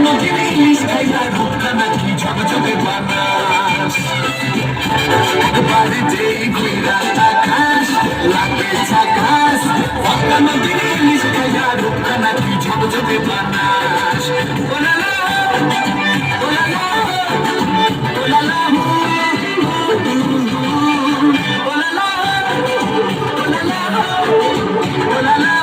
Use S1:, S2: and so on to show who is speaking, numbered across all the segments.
S1: নদীর ইলিশ খাইয়া রূপটা নাকি ঝকঝকে বানাস একবারে যেই ঘুরা তাকাস লাগে ঝাকাস পদ্মা নদীর ইলিশ খাইয়া রূপটা নাকি ঝকঝকে বানাস oh la la oh la la oh la la oh la la oh la la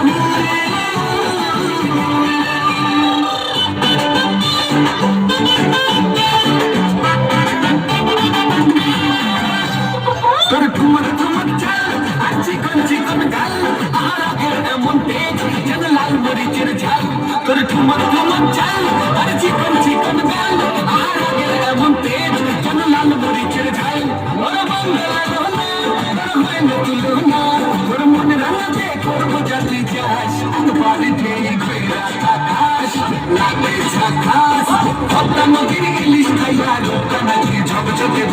S1: তোর ঠুমক ঠুমক চাল আর চিকন চিকন গাল আর আগের এমন তেজ যেন লাল মরিচের ঝাল তোর ঠুমক ঠুমক চাল আর চিকন চিকন গাল আর আগের এমন তেজ যেন লাল মরিচের ঝাল ওর বাংলা রোনা তোর হয় না তুলনা তোর মনে রাখতে করবো যাতে যাস একবারে ঢেই ঘুরা আকাশ লাগে ঝাকাস পদ্মা নদীর ইলিশ খাইয়া রূপটা নাকি ঝকঝকে